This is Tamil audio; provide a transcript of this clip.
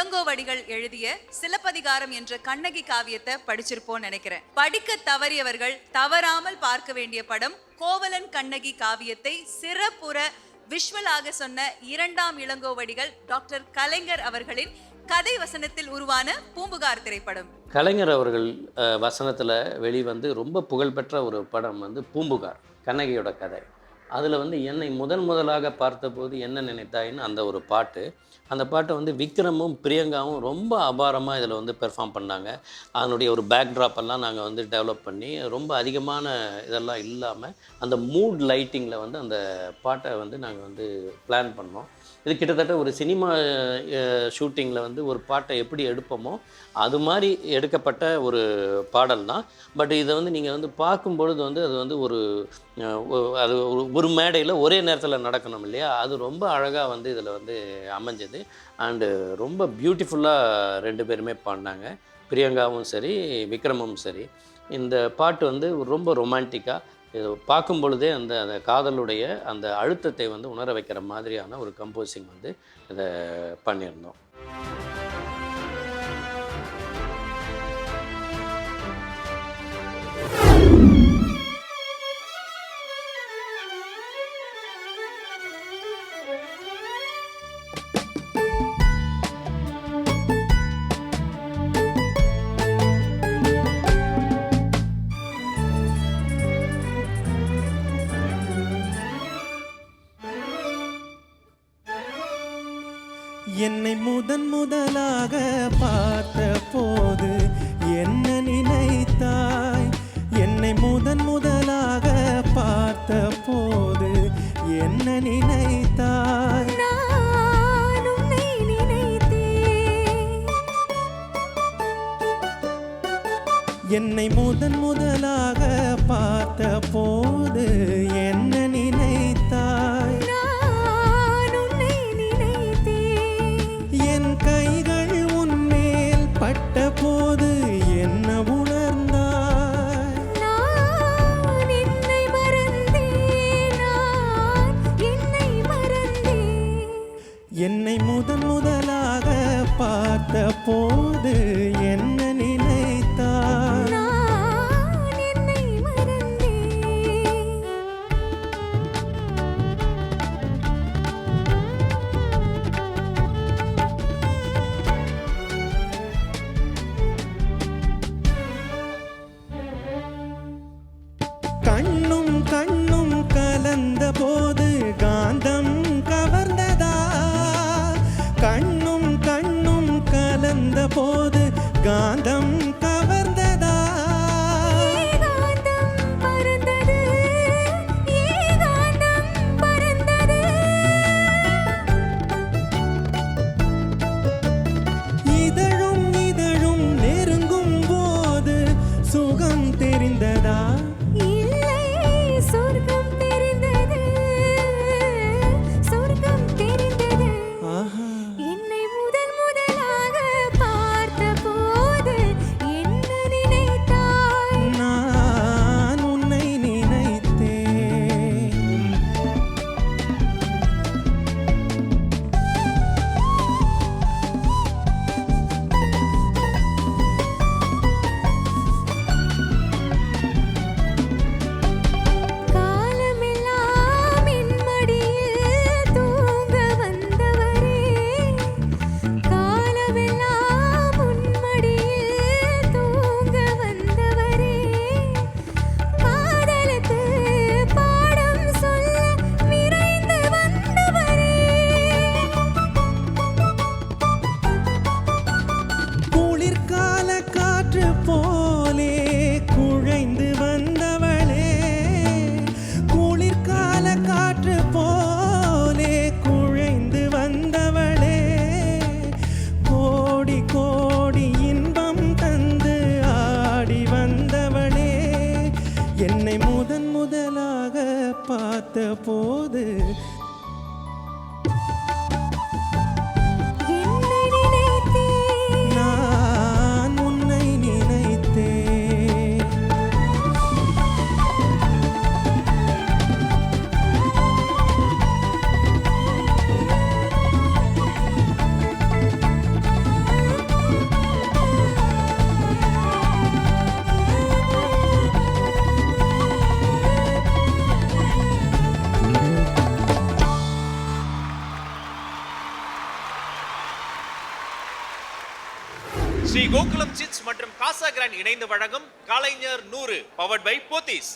இளங்கோவடிகள் எழுதிய சிலப்பதிகாரம் என்ற கண்ணகி காவியத்தை படிச்சிருப்போம் நினைக்கிறேன். படிக்க தவறியவர்கள் தவறாமல் பார்க்க வேண்டிய படம் கோவலன் கண்ணகி காவியத்தை சிறப்புற விஷுவலாக சொன்ன இரண்டாம் இளங்கோவடிகள் டாக்டர் கலைஞர் அவர்களின் கதை வசனத்தில் உருவான பூம்புகார் திரைப்படம். கலைஞர் அவர்கள் வசனத்தில் வெளிவந்து ரொம்ப புகழ்பெற்ற ஒரு படம் பூம்புகார், கண்ணகியோட கதை. அதில் என்னை முதலாக பார்த்தபோது என்ன நினைத்தாயின்னு அந்த ஒரு பாட்டு. அந்த பாட்டை விக்ரமும் பிரியங்காவும் ரொம்ப அபாரமாக இதில் பெர்ஃபார்ம் பண்ணாங்க. அதனுடைய ஒரு பேக்ட்ராப்பெல்லாம் நாங்கள் டெவலப் பண்ணி ரொம்ப அதிகமான இதெல்லாம் இல்லாமல் அந்த மூட் லைட்டிங்கில் அந்த பாட்டை நாங்கள் பிளான் பண்ணோம். இது கிட்டத்தட்ட ஒரு சினிமா ஷூட்டிங்கில் ஒரு பாட்டை எப்படி எடுப்போமோ அது மாதிரி எடுக்கப்பட்ட ஒரு பாடல் தான். பட் இதை நீங்கள் பார்க்கும்பொழுது அது அது ஒரு மேடையில் ஒரே நேரத்தில் நடக்கணும் இல்லையா, அது ரொம்ப அழகாக இதில் அமைஞ்சது. அண்டு ரொம்ப பியூட்டிஃபுல்லாக ரெண்டு பேருமே பாடினாங்க, பிரியங்காவும் சரி விக்ரமும் சரி. இந்த பாட்டு ரொம்ப ரொமான்டிக்காக இது பார்க்கும் பொழுதே அந்த காதலுடைய அந்த அழுத்தத்தை உணர வைக்கிற மாதிரியான ஒரு கம்போசிங் இதை பண்ணியிருந்தோம். என்னை முதலாக பார்த்த போது என்ன நினைத்தாய்? என்னை முதலாக பார்த்த போது என்ன நினைத்தாய்? நான் உன்னை நினைத்தேன். என்னை முதலாக பார்த்த போது என்ன நினைத்தாய்? கைகள் உன்மேல் பட்ட போது என்ன உணர்ந்தாய்? நான் என்னை மறந்தேன், நான் என்னை மறந்தேன். என்னை முதலாக பார்த்த போது என்ன நினைத்தாய்? நான் என்னை மறந்தேன். கண்ணும் கண்ணும் கலந்த போது காந்தம் கவர்ந்ததா? கண்ணும் கண்ணும் கலந்த போது ஸ்ரீ கோகுலம் சிட்ஸ் மற்றும் காசா கிராண்ட் இணைந்து வழங்கும் கலைஞர் 100 பவர்ட் பை போத்தீஸ்.